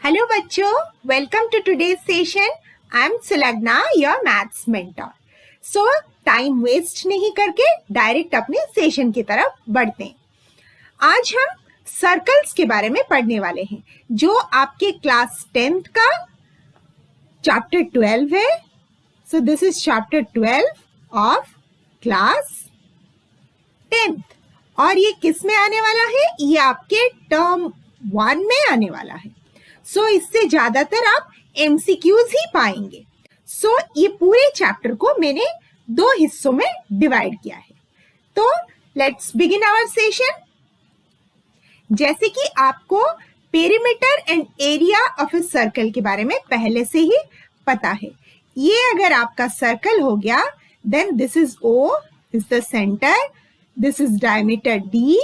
Hello बच्चों, welcome to today's session. I am Sulagna, your maths mentor. So time waste नहीं करके direct अपने session की तरफ बढ़ते हैं। आज हम सर्कल्स के बारे में पढ़ने वाले हैं, जो आपके क्लास 10th का चैप्टर 12 है। सो this is chapter 12 of class 10th और ये किस में आने वाला है? ये आपके टर्म 1 में आने वाला है। सो इससे ज्यादातर आप एमसीक्यूज ही पाएंगे। सो ये पूरे चैप्टर को मैंने 2 हिस्सों में डिवाइड किया है। तो लेट्स बिगिन आवर सेशन। जैसे कि आपको perimeter and area of a circle के बारे में पहले से ही पता है। ये अगर आपका सर्कल हो गया, then this is O, is the centre, this is diameter D,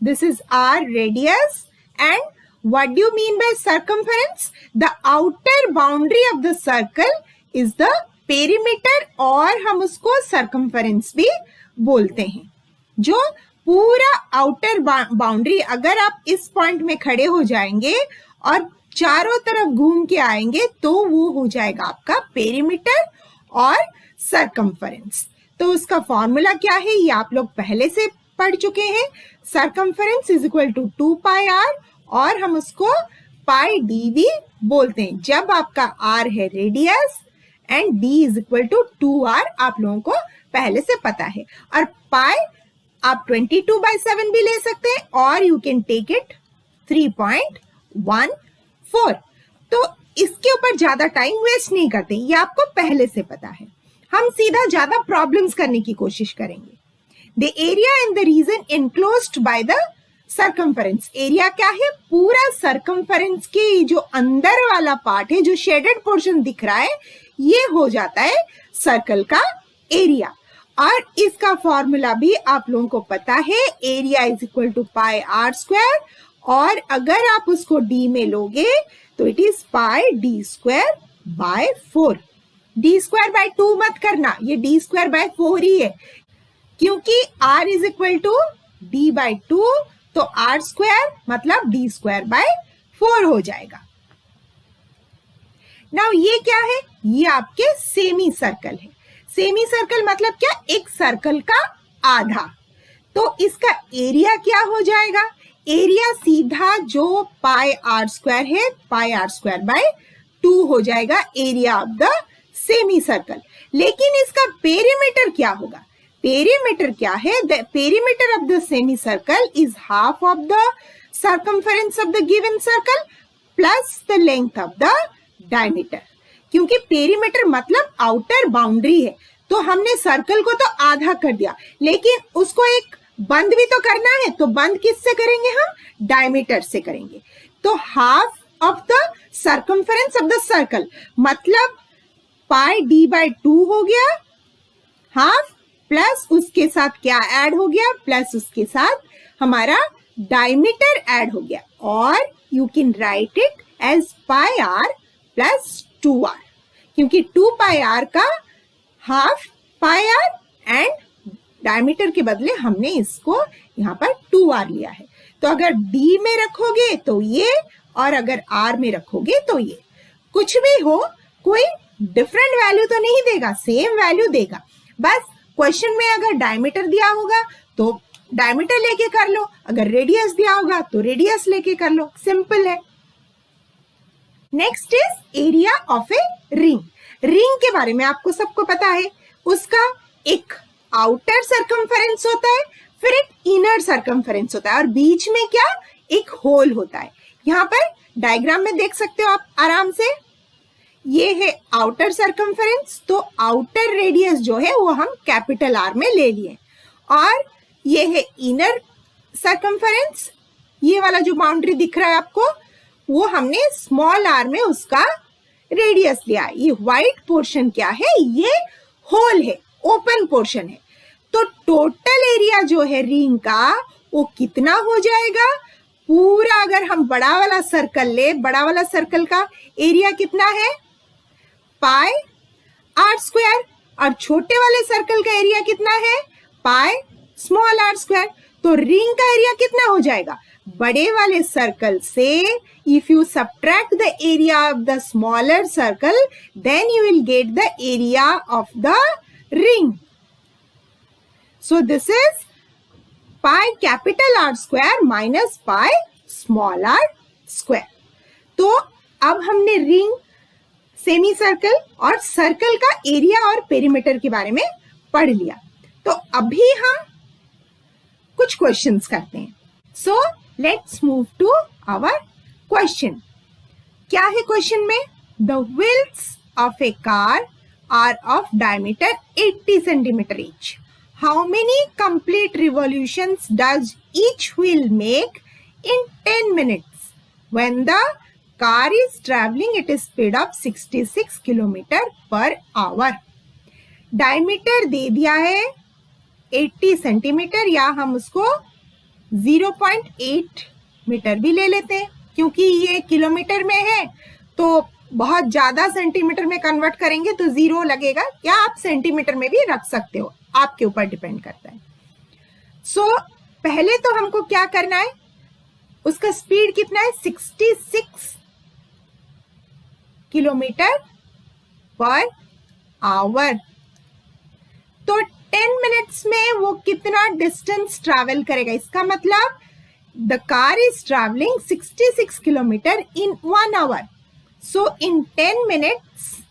this is R radius, and what do you mean by circumference? The outer boundary of the circle is the perimeter, और हम उसको circumference भी बोलते हैं। जो पूरा outer boundary, अगर आप इस पॉइंट में खड़े हो जाएंगे और चारों तरफ घूम के आएंगे तो वो हो जाएगा आपका पेरीमीटर और circumference। तो उसका फॉर्मूला क्या है ये आप लोग पहले से पढ़ चुके हैं। Circumference is equal to 2 pi r, और हम उसको पाई डी भी बोलते हैं जब आपका आर है radius and d is equal to 2r। आप लोगों को पहले से पता है। और पाई आप 22/7 भी ले सकते हैं, और यू कैन टेक इट 3.14। तो इसके ऊपर ज्यादा टाइम वेस्ट नहीं करते, ये आपको पहले से पता है। हम सीधा ज्यादा प्रॉब्लम्स करने की कोशिश करेंगे। The area and the region enclosed by the circumference. Area क्या है? पूरा circumference के जो अंदर वाला पार्ट है, जो शेडेड पोर्शन दिख रहा है, ये हो जाता है सर्कल का एरिया। और इसका फॉर्मूला भी आप लोगों को पता है, area is equal to pi are square, और अगर आप उसको डी में लोगे तो it is pi d square by 4। D square by 2 मत करना, ये डी स्क्वायर बाय 4 ही है, क्योंकि r is equal to d by 2, तो r स्क्वायर मतलब d स्क्वायर बाय 4 हो जाएगा। नाउ ये क्या है? ये आपके सेमी सर्कल है। सेमी सर्कल मतलब क्या? एक सर्कल का आधा। तो इसका एरिया क्या हो जाएगा? एरिया सीधा जो पाई आर स्क्वायर है, पाई आर स्क्वायर बाय 2 हो जाएगा area of the semi circle. लेकिन इसका पेरीमीटर क्या होगा? पेरीमीटर क्या है? The perimeter of the semicircle is half of the circumference of the given circle plus the length of the diameter। क्योंकि perimeter मतलब आउटर बाउंड्री है, तो हमने सर्कल को तो आधा कर दिया, लेकिन उसको एक बंद भी तो करना है। तो बंद किससे करेंगे हम? डायमीटर से करेंगे। तो half of the circumference of the circle मतलब पाई डी बाई 2 हो गया हाफ, प्लस उसके साथ क्या ऐड हो गया? प्लस उसके साथ हमारा डायमीटर ऐड हो गया, और you can write it as pi r plus 2r, क्योंकि 2 पाई आर का half pi r and diameter के बदले हमने इसको यहाँ पर 2r लिया है। तो अगर d में रखोगे तो ये, और अगर r में रखोगे तो ये। कुछ भी हो, कोई डिफरेंट वैल्यू तो नहीं देगा, सेम वैल्यू देगा। बस क्वेश्चन में अगर डायमीटर दिया होगा तो डायमीटर लेके कर लो, अगर रेडियस दिया होगा तो रेडियस लेके कर लो, सिंपल है। Next is area of a ring. Ring के बारे में आपको सबको पता है, उसका एक आउटर सर्कमफेरेंस होता है, फिर एक इनर सर्कमफेरेंस होता है, और बीच में क्या? एक होल होता है। यहाँ पर डायग्राम में देख सकते हो आप आराम से। ये है आउटर सर्कमफेरेंस, तो आउटर रेडियस जो है वो हम कैपिटल R में ले लिए, और ये है इनर सर्कमफेरेंस। ये वाला जो बाउंड्री दिख रहा है आपको, वो हमने स्मॉल r में उसका रेडियस लिया। ये व्हाइट पोर्शन क्या है? ये होल है, ओपन पोर्शन है। तो टोटल एरिया जो है रिंग का वो कितना हो जाएगा? पूरा अगर हम बड़ा वाला सर्कल ले, बड़ा वाला सर्कल का एरिया कितना है? पाई आर स्क्वायर, और छोटे वाले सर्कल का एरिया कितना है? Pi small r square. तो रिंग का एरिया कितना हो जाएगा? बड़े वाले सर्कल से if you subtract the area of the smaller circle, then you will get the area of the ring. So this is pi capital R square minus pi small r square. तो अब हमने ring, semi circle और circle का area और perimeter के बारे में पढ़ लिया. तो अभी हम कुछ क्वेश्चंस करते हैं. So let's move to our question. क्या है क्वेश्चन में? The wheels of a car are of diameter 80 centimetre each. How many complete revolutions does each wheel make in 10 minutes when the car is traveling at a speed of 66 kilometre per hour? Diameter दे दिया है 80 centimetre, या हम उसको 0.8 metre भी ले लेते हैं, क्योंकि ये किलोमीटर में है तो बहुत ज्यादा सेंटीमीटर में कन्वर्ट करेंगे तो 0 लगेगा, या आप सेंटीमीटर में भी रख सकते हो, आपके ऊपर डिपेंड करता है. सो पहले तो हमको क्या करना है, उसका स्पीड कितना है? 66 किलोमीटर पर आवर. तो 10 मिनट्स में वो कितना डिस्टेंस ट्रैवल करेगा? इसका मतलब the car is travelling 66 kilometre in 1 hour. So in 10 minutes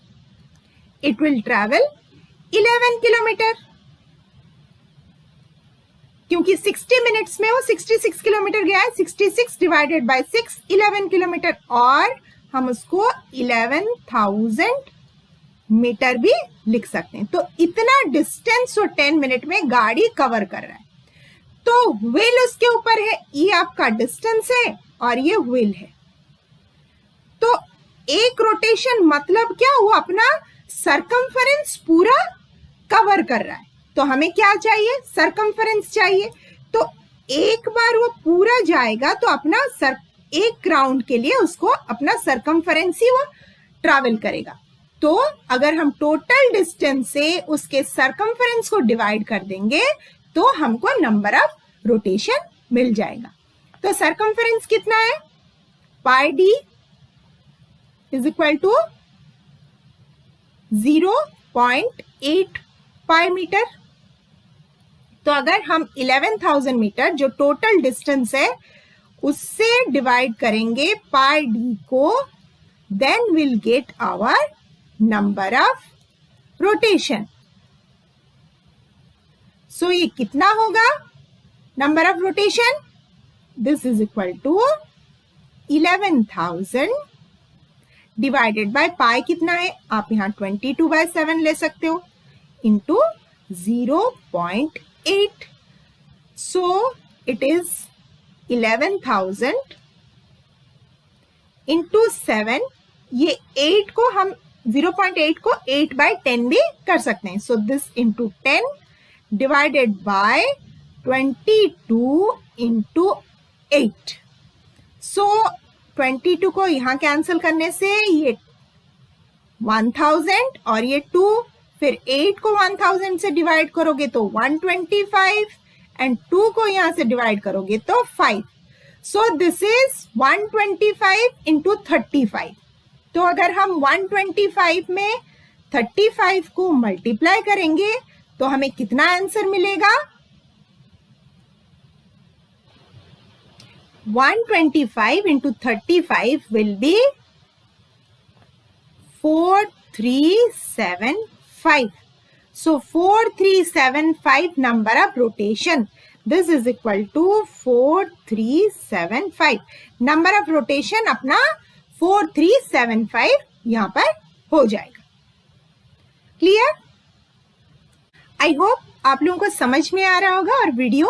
it will travel 11 kilometre, क्योंकि 60 मिनट्स में वो 66 किलोमीटर गया है. 66 डिवाइडेड बाय 6 11 किलोमीटर, और हम उसको 11,000 मीटर भी लिख सकते हैं. तो इतना डिस्टेंस वो 10 मिनट में गाड़ी कवर कर रहा है. तो व्हील उसके ऊपर है, ये आपका डिस्टेंस है और ये व्हील है. तो एक रोटेशन मतलब क्या? वो अपना सरकमफेरेंस पूरा कवर कर रहा है. तो हमें क्या चाहिए? सरकमफेरेंस चाहिए. तो एक बार वो पूरा जाएगा तो अपना एक राउंड के लिए उसको अपना सरकमफेरेंस ही वो ट्रैवल करेगा. तो अगर हम टोटल डिस्टेंस से उसके सरकमफेरेंस को डिवाइड कर देंगे तो हमको नंबर ऑफ रोटेशन मिल जाएगा. तो सरकमफेरेंस कितना है? Pi D is equal to 0.8 pi metre. तो अगर हम 11,000 मीटर जो टोटल डिस्टेंस है उससे डिवाइड करेंगे पाई डी को, then will get our number of rotation. So ये कितना होगा number of rotation? This is equal to 11,000 divided by pi कितना है? आप यहां 22/7 ले सकते हो, into 0.8. So it is 11,000 into 7. ये 8 को हम 0.8 को 8/10 भी कर सकते हैं. So this into 10 divided by 22 into 8. सो 22 को यहां कैंसिल करने से ये 1000 और ये 2, फिर 8 को 1000 से डिवाइड करोगे तो 125, एंड 2 को यहां से डिवाइड करोगे तो 5. सो दिस इज 125 इंटू 35. तो अगर हम 125 में 35 को मल्टीप्लाई करेंगे तो हमें कितना आंसर मिलेगा? 125 into 35 will be 4375. So 4375 number of rotation. This is equal to 4375. Number of rotation अपना 4375 यहाँ पर हो जाएगा. क्लियर? आई होप आप लोगों को समझ में आ रहा होगा और वीडियो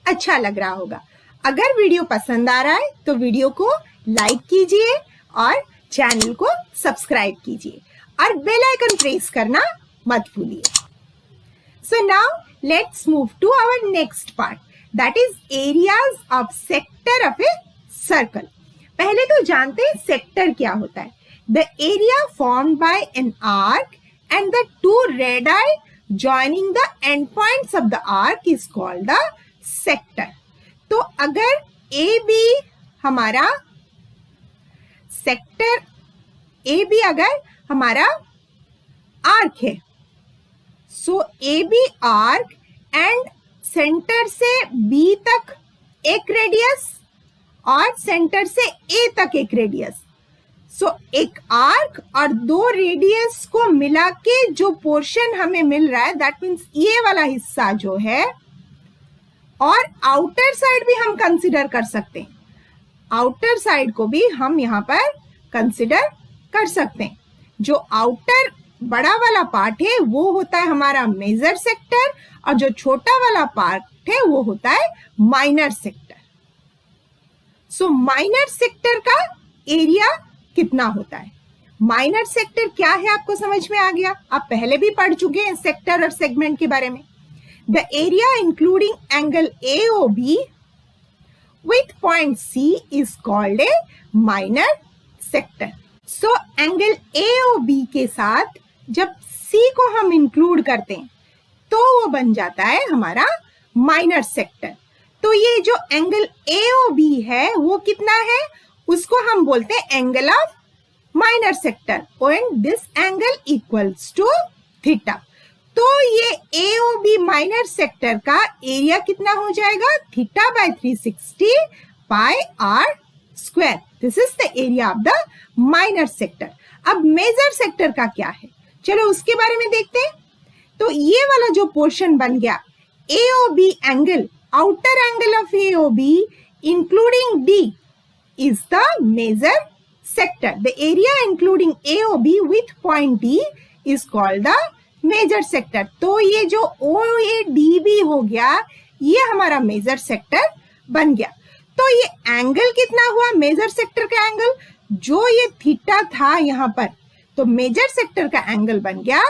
अच्छा लग रहा होगा. अगर वीडियो पसंद आ रहा है तो वीडियो को लाइक कीजिए और चैनल को सब्सक्राइब कीजिए और बेल आइकन प्रेस करना मत भूलिए. So now let's move to our next part, that is areas of sector of a circle. पहले तो जानते हैं सेक्टर क्या होता है. The area formed by an arc and the two radii joining the endpoints of the arc is called the sector. तो अगर A B हमारा सेक्टर, ए बी अगर हमारा आर्क है, so A B arc and centre से B तक एक radius और सेंटर से ए तक एक रेडियस। सो एक आर्क और दो रेडियस को मिला के जो पोर्शन हमें मिल रहा है, दैट मीन्स ये वाला हिस्सा जो है, और आउटर साइड भी हम कंसिडर कर सकते हैं, आउटर साइड को भी हम यहाँ पर कंसिडर कर सकते हैं। जो आउटर बड़ा वाला पार्ट है वो होता है हमारा मेजर सेक्टर, और जो छोटा वाला पार्ट है वो होता है माइनर सेक्टर। सो माइनर सेक्टर का एरिया कितना होता है? माइनर सेक्टर क्या है आपको समझ में आ गया? आप पहले भी पढ़ चुके हैं सेक्टर और सेगमेंट के बारे में। The area including angle AOB with point C is called a minor sector. So angle AOB के साथ जब C को हम इंक्लूड करते हैं तो वो बन जाता है हमारा माइनर सेक्टर। तो ये जो एंगल AOB है वो कितना है? उसको हम बोलते हैं angle of minor sector, and this angle equals to theta. तो ये AOB माइनर सेक्टर का एरिया कितना हो जाएगा? Theta by 360 pi are square. This is the area of the minor sector. अब मेजर सेक्टर का क्या है, चलो उसके बारे में देखते हैं। तो ये वाला जो पोर्शन बन गया AOB angle, outer angle of AOB including D is the major sector. The area including AOB with point D is called the major sector. तो ये जो OADB हो गया ये हमारा मेजर सेक्टर बन गया। तो ये एंगल कितना हुआ मेजर सेक्टर का एंगल? जो ये थीटा था यहाँ पर, तो मेजर सेक्टर का एंगल बन गया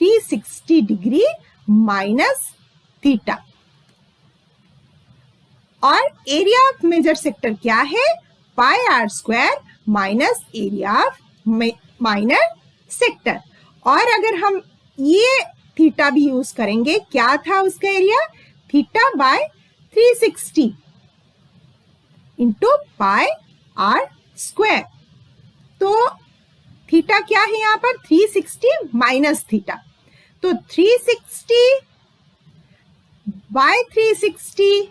360 डिग्री माइनस थीटा। और एरिया ऑफ मेजर सेक्टर क्या है? Pi are square minus area of minor sector. और अगर हम ये थीटा भी यूज करेंगे, क्या था उसका area? Theta by 360 into pi are square. तो थीटा क्या है यहाँ पर? 360 माइनस थीटा। तो 360 बाय 360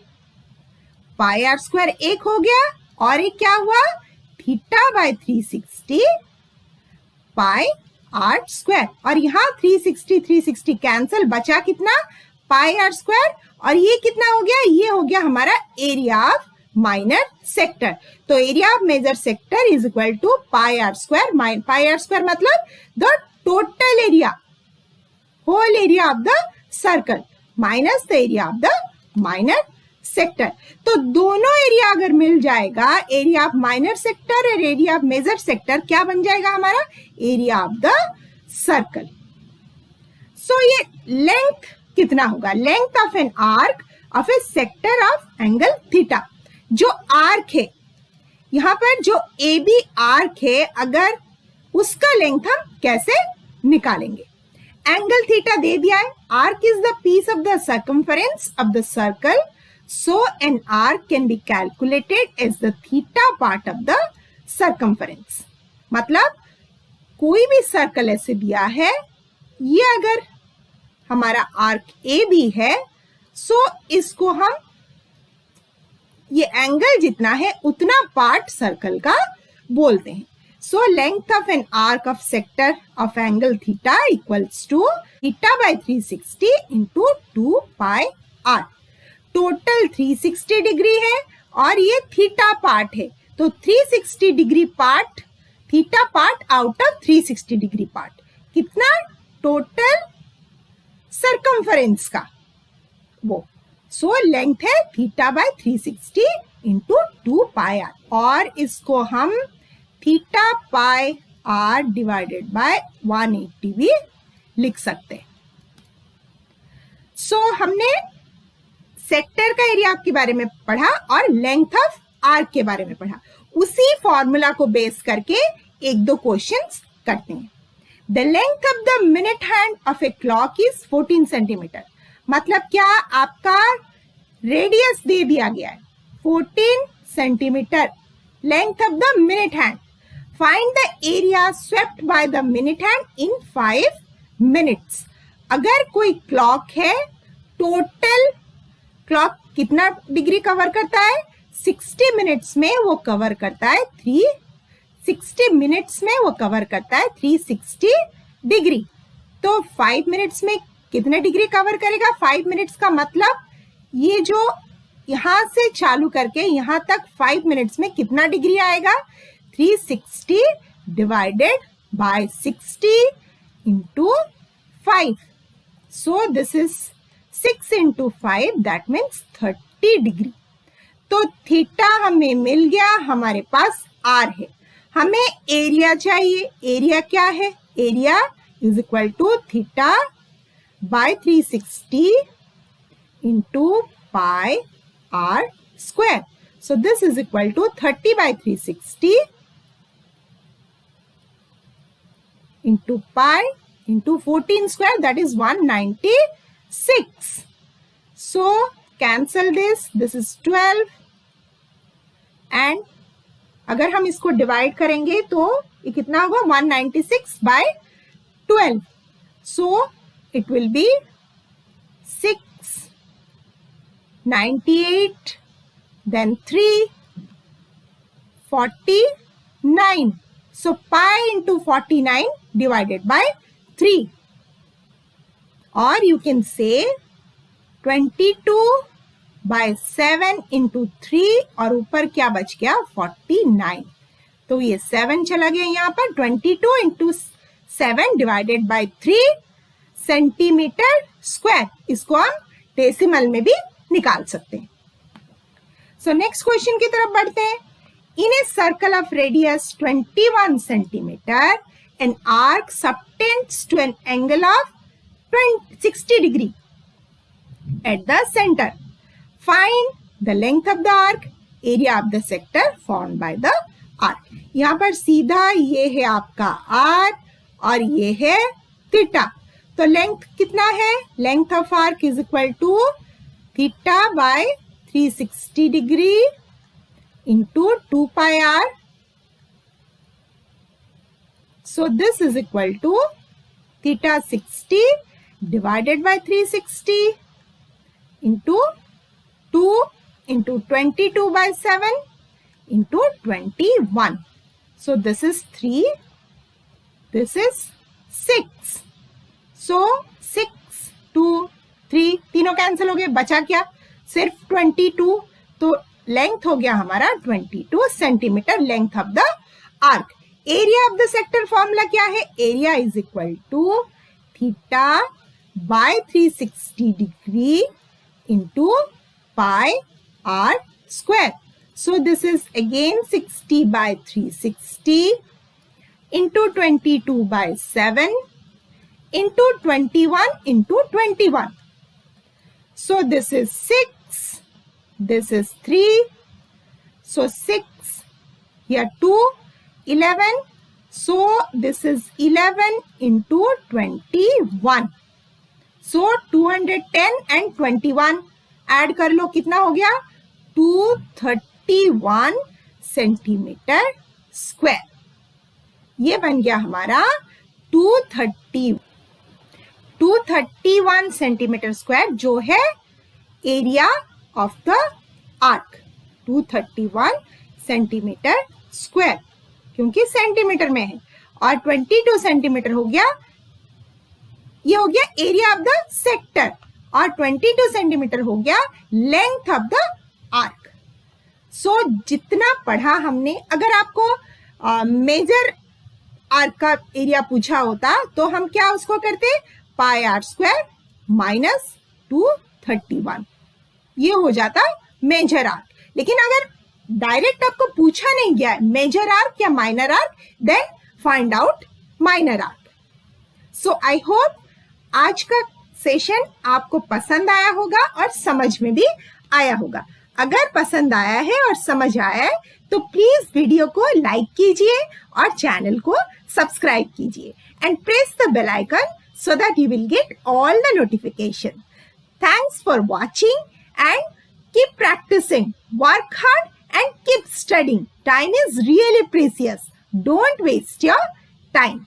पाई आर स्क्वायर एक हो गया, और एक क्या हुआ? Theta by 360 pi are square. और यहाँ 360 कैंसल, बचा कितना? Pi are square. और ये कितना हो गया? ये हो गया हमारा एरिया ऑफ माइनर सेक्टर। तो area of major sector is equal to pi are square. Pi are square मतलब the total area, whole area of the circle minus the area of the minor sector. तो दोनों area अगर मिल जाएगा, area of minor sector और area of major sector, क्या बन जाएगा हमारा? Area of the circle. So ये लेंथ कितना होगा? Length of an arc of a sector of angle theta. जो आर्क है यहां पर, जो AB आर्क है, अगर उसका लेंथ हम कैसे निकालेंगे? एंगल थीटा दे दिया है। Arc is the piece of the circumference of the circle, so an arc can be calculated as the theta part of the circumference. मतलब कोई भी सर्कल ऐसे दिया है, ये अगर हमारा आर्क AB है, सो इसको हम, ये एंगल जितना है उतना पार्ट सर्कल का बोलते हैं। So length of an arc of sector of angle theta equals to theta by 360 into 2 pi r. Total 360 degree है और ये थीटा पार्ट है, तो 360 degree part, theta part out of 360 degree part, कितना? Total circumference का वो। So length है theta by 360 into 2 pi r, और इसको हम theta pi r divided by 180 भी लिख सकते हैं। सो हमने सेक्टर का एरिया के बारे में पढ़ा और लेंथ ऑफ आर्क के बारे में पढ़ा। उसी फॉर्मूला को बेस करके एक दो क्वेश्चंस करते हैं। The length of the minute hand of a clock is 14 centimetre. मतलब क्या? आपका रेडियस दे दिया गया है 14 centimeter. Length of the minute hand. Find the area swept by the minute hand in 5 minutes. अगर कोई क्लॉक है, टोटल क्लॉक कितना डिग्री कवर करता है? 60 मिनट्स में वो कवर करता है 360 मिनट्स में वो कवर करता है 360 डिग्री. तो 5 मिनट्स में कितने डिग्री कवर करेगा? 5 मिनट्स का मतलब ये जो यहां से चालू करके यहां तक 5 मिनट्स में कितना डिग्री आएगा? 360 divided by 60 into 5. So this is 6 into 5, that means 30 degree. तो थीटा हमें मिल गया, हमारे पास आर है. हमें एरिया चाहिए. एरिया क्या है? Area is equal to theta by 360 into pi are square. So this is equal to 30 by 360 into pi into 14 square, that is 196. So cancel this. This is 12. And अगर हम इसको divide करेंगे तो ये कितना होगा? 196 by 12. So it will be 698, then 3, 49. So pi into 49 divided by 3. Or you can say 22 by 7 into 3 और ऊपर क्या बच गया? 49. तो ये 7 चला गया यहाँ पर. 22 into 7 divided by 3 centimetre square. इसको हम डेसिमल में भी निकाल सकते हैं. सो नेक्स्ट क्वेश्चन की तरफ बढ़ते हैं. In a circle of radius 21 centimetre an arc subtends to an angle of 60 degree at the center. Find the length of the arc, area of the sector formed by the arc. यहाँ पर सीधा ये है आपका arc और ये है theta. तो लेंथ कितना है? Length of arc is equal to theta by 360 degree into 2 pi r. So this is equal to theta 60 divided by 360 into 2 into 22 by 7 into 21. So this is 3. This is 6. So 6, 2, 3 तीनों cancel हो गए. बचा क्या? सिर्फ 22. तो length हो गया हमारा 22 centimetre length of the arc. Area of the sector formula क्या है? Area is equal to theta by 360 degree into pi are square. So this is again 60 by 360 into 22 by 7 into 21 into 21. So this is 6. This is 3. So 6 here 2. 11. So this is 11 into 21. So 210 and 21 add कर लो. कितना हो गया? 231 centimetre square. ये बन गया हमारा 231 centimetre square जो है area of the arc. 231 centimetre square क्योंकि सेंटीमीटर में है. और 22 सेंटीमीटर हो गया, ये हो गया एरिया ऑफ द सेक्टर. और 22 सेंटीमीटर हो गया लेंथ ऑफ द आर्क. सो जितना पढ़ा हमने, अगर आपको मेजर आर्क का एरिया पूछा होता तो हम क्या उसको करते? पाई आर स्क्वायर माइनस 231. ये हो जाता मेजर आर्क. लेकिन अगर डायरेक्ट आपको पूछा नहीं गया मेजर आर्क या minor arc, then find out minor arc. So I hope आज का सेशन आपको पसंद आया होगा और समझ में भी आया होगा. अगर पसंद आया है और समझ आया है तो प्लीज वीडियो को लाइक कीजिए और चैनल को सब्सक्राइब कीजिए and press the bell icon so that you will get all the notification. Thanks for watching and keep practicing. Work hard and keep studying. Time is really precious. Don't waste your time.